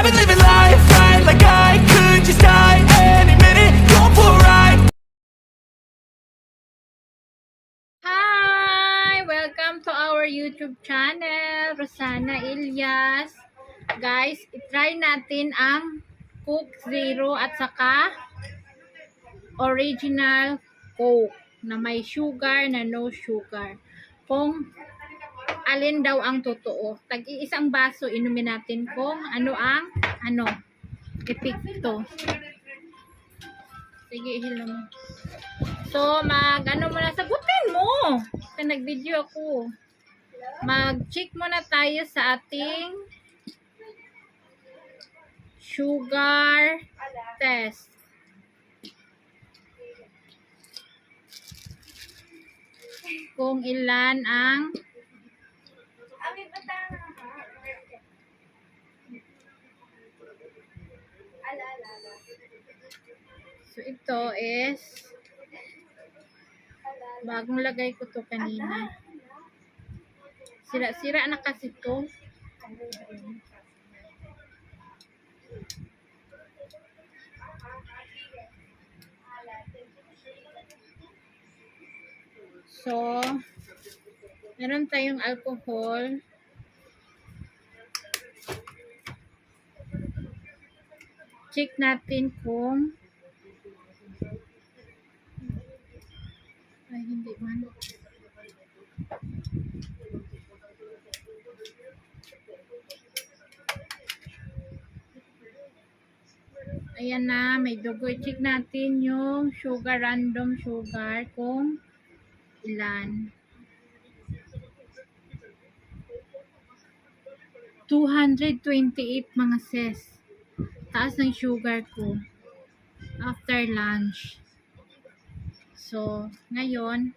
I've been living life right like I could just die any minute, going for a ride. Hi! Welcome to our YouTube channel, Rosana Ilyas. Guys, itry natin ang Coke Zero at saka Original Coke na may sugar na no sugar. Kung alin daw ang totoo. Tag-iisang baso inumin natin kung ano ang epekto. Sige, hello mo. So, muna, sagutin mo. Kasi nag-video ako. Mag-check muna tayo sa ating sugar test. Kung ilan ang so, ito is bagong lagay ko to kanina. Sira-sira na kasi to. So, meron tayong alcohol. Check natin kung ay, hindi man. Ayan na, may dugo. I-check natin yung sugar, random sugar, kung ilan. 228 mga sis. Taas ng sugar ko after lunch. So, ngayon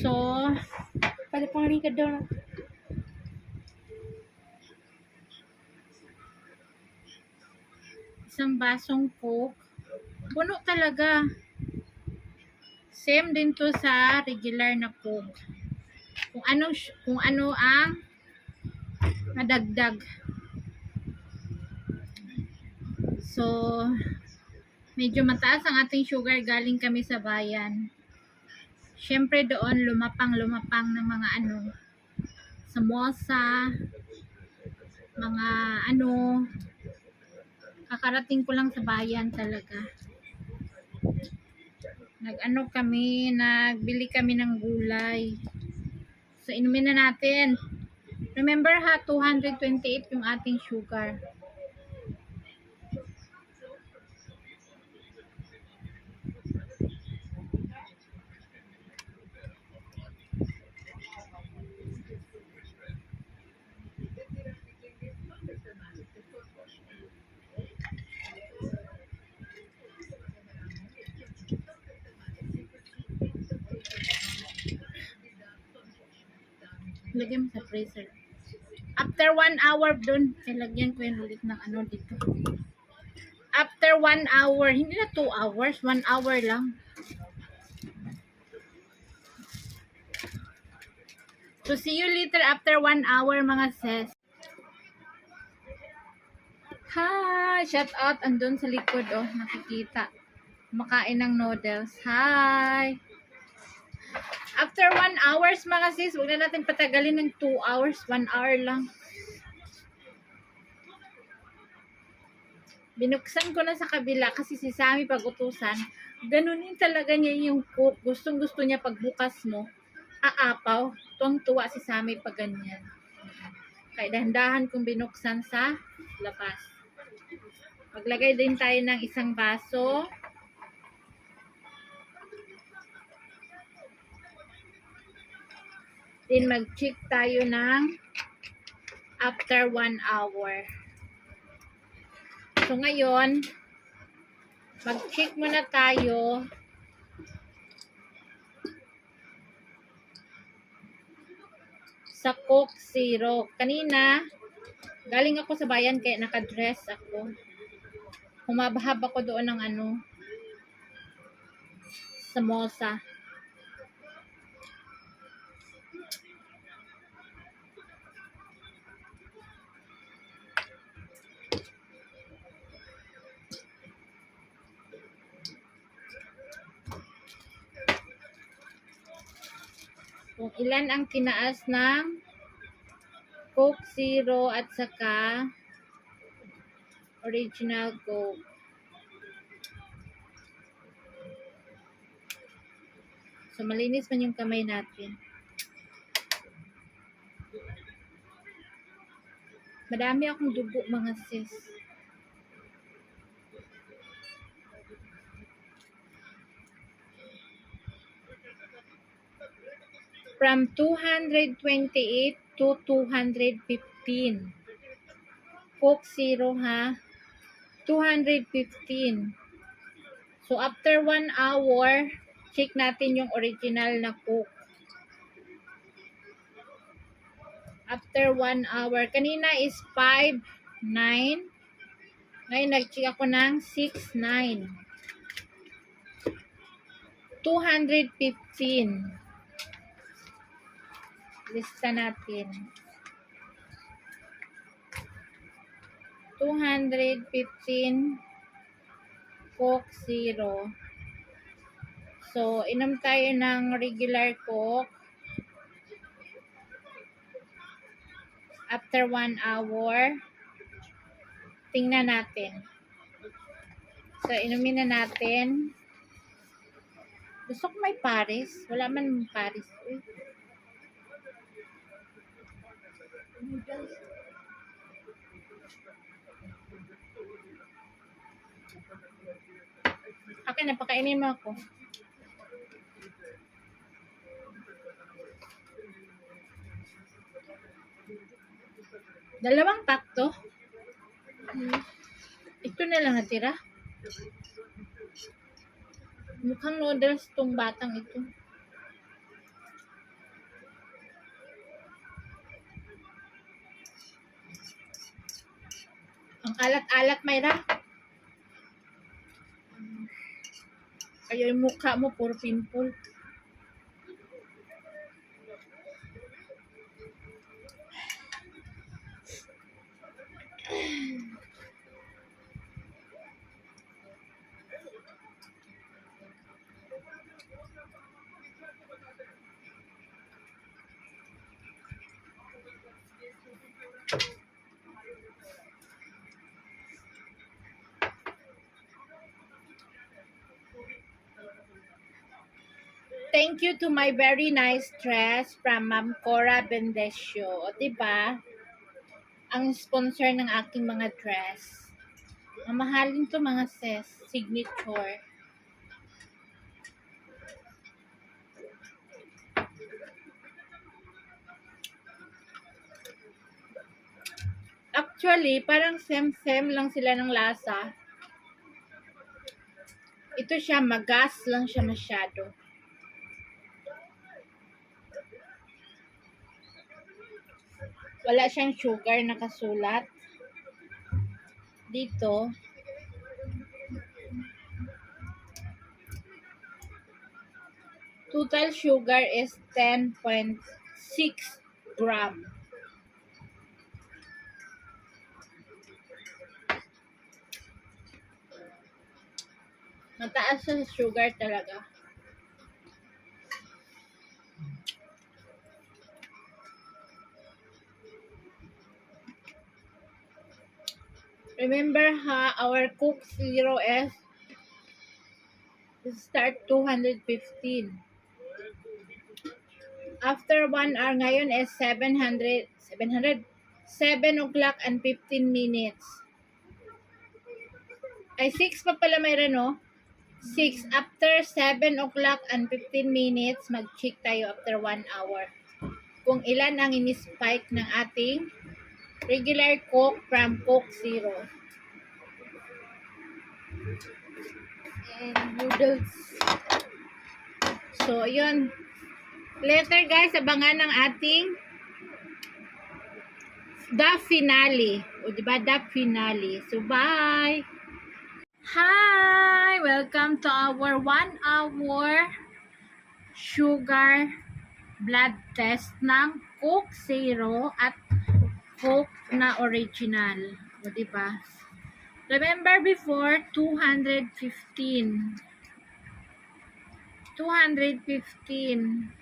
so, Pada pangani ka daw na. isang basong Coke. Puno talaga. Same din to sa regular na Coke. Kung ano ang nadagdag. So, medyo mataas ang ating sugar, galing kami sa bayan. Syempre doon lumapang ng mga samosa, mga kakarating ko lang sa bayan talaga. Nagbili kami ng gulay. So, inumin na natin. Remember ha, 228 yung ating sugar. Lagyan mo sa freezer. After 1 hour dun, lagyan ko yung ulit ng dito. After 1 hour, hindi na 2 hours, 1 hour lang. So, see you later after 1 hour mga sis. Hi! Shout out, andun sa likod, nakikita. Makain ng noodles. Hi! After 1 hours mga sis, huwag na natin patagalin ng 2 hours, 1 hour lang. Binuksan ko na sa kabila kasi si Sammy pag-utusan, ganunin talaga niya yung Coke. Gustong gusto niya pagbukas mo, aapaw. Tuwang-tuwa si Sammy pag ganyan. Kaya dahan-dahan kong binuksan sa labas. Maglagay din tayo ng isang baso. Then mag-check tayo ng after 1 hour. So ngayon, mag-check muna tayo sa Coke Zero. Kanina, galing ako sa bayan kaya naka-dress ako. Humabahab ako doon ng samosa. Kung ilan ang tinaas ng Coke Zero at saka original Coke. So, malinis man yung kamay natin. Madami akong dugo, mga sis. From 228 to 215. Coke Zero, ha? 215. So, after 1 hour, check natin yung original na Coke. After 1 hour. Kanina is 5.9. Ngayon, nag-check ako ng 6.9. 215. Lista natin. 215 Coke Zero. So, inom tayo ng regular Coke. After 1 hour, tingnan natin. So, inumin na natin. Gusto ko may Paris. Wala man Paris. Uy. Okay, napakainin mo ako. Dalawang pack to. Ito na lang natira. Mukhang noodles tong batang ito. Ang alat-alat, Mayra. Kaya yung mukha mo, puro pimple. Thank you to my very nice dress from Ma'am Cora Bendesio. O, diba? Ang sponsor ng aking mga dress. Mamahalin to, mga sis. Signature. Actually, parang same-same lang sila ng lasa. Ito siya, magas lang siya masyado. Wala siyang sugar nakasulat. Dito, total sugar is 10.6 gram. Mataas sa sugar talaga. Remember ha, our Coke Zero is start 215. After 1 hour ngayon is 7 o'clock and 15 minutes. Ay, 6 pa pala mayroon, no? 6. After 7 o'clock and 15 minutes, mag-check tayo after 1 hour. Kung ilan ang in-spike ng ating regular Coke from Coke Zero. And noodles. So, yun. Later, guys, abangan ng ating the finale. O, diba? The finale. So, bye! Hi! Welcome to our 1 hour sugar blood test ng Coke Zero at Coke na original. O, diba? Remember before, 215. 215.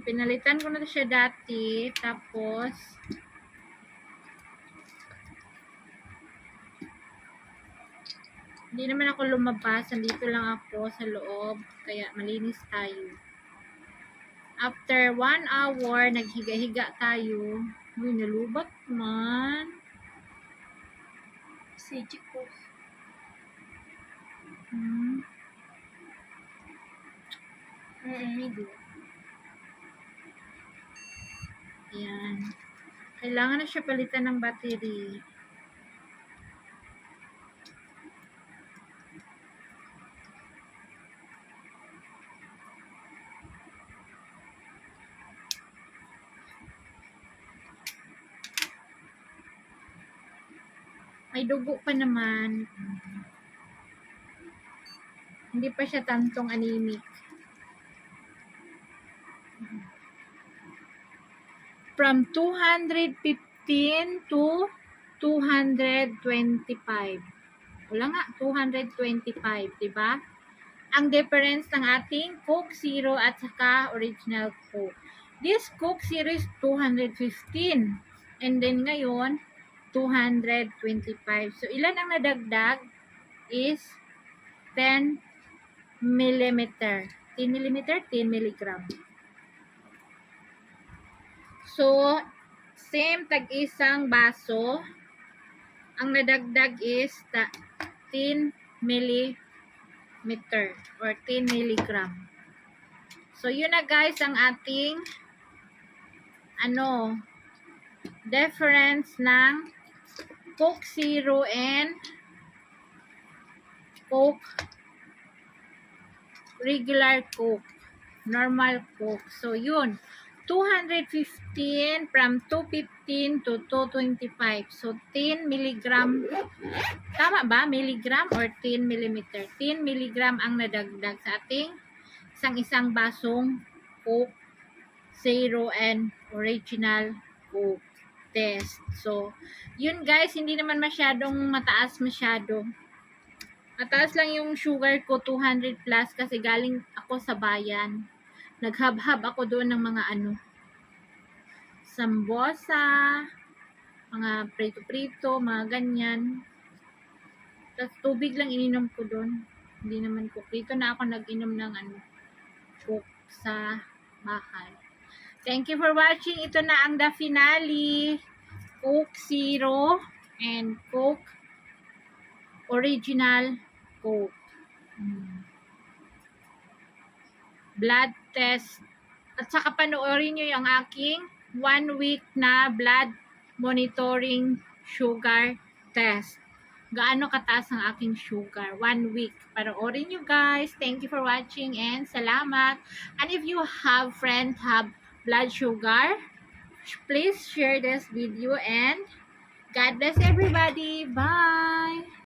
So, pinalitan ko na siya dati. Tapos, hindi naman ako lumabas. Nandito lang ako sa loob. Kaya malinis tayo. After 1 hour, naghiga-higa tayo. Uy, nalubat man. Sijik ko. Medyo. Ayan. Kailangan na siya palitan ng battery. May dugo pa naman. Hindi pa siya tantong anemic. From 215 to 225. Wala nga, 225, diba? Ang difference ng ating Coke Zero at saka original Coke. This Coke Zero is 215. And then ngayon, 225. So, ilan ang nadagdag is 10 millimeter. 10 millimeter, 10 milligram. So, same tag-isang baso. Ang nadagdag is 10 millimeter or 10 milligram. So, yun na guys ang ating difference ng Coke Zero and Coke regular Coke, normal Coke. So, yun. 215 from 215 to 225. So, 10 milligram. Tama ba? Milligram or 10 millimeter? 10 milligram ang nadagdag sa ating isang basong Coke Zero and original Coke test. So, yun guys, hindi naman masyadong mataas masyado. Mataas lang yung sugar ko, 200 plus, kasi galing ako sa bayan. Naghab-hab ako doon ng mga sambosa, mga prito-prito, mga ganyan. Tapos tubig lang ininom ko doon. Hindi naman Coke. Dito na ako nag-inom ng Coke sa bahay. Thank you for watching. Ito na ang the finale. Coke Zero and Coke Original Coke. Blood test. At saka panoorin nyo yung aking 1 week na blood monitoring sugar test. Gaano kataas ang aking sugar? 1 week. Panoorin nyo guys. Thank you for watching and salamat. And if you have friends have blood sugar, please share this video and God bless everybody. Bye!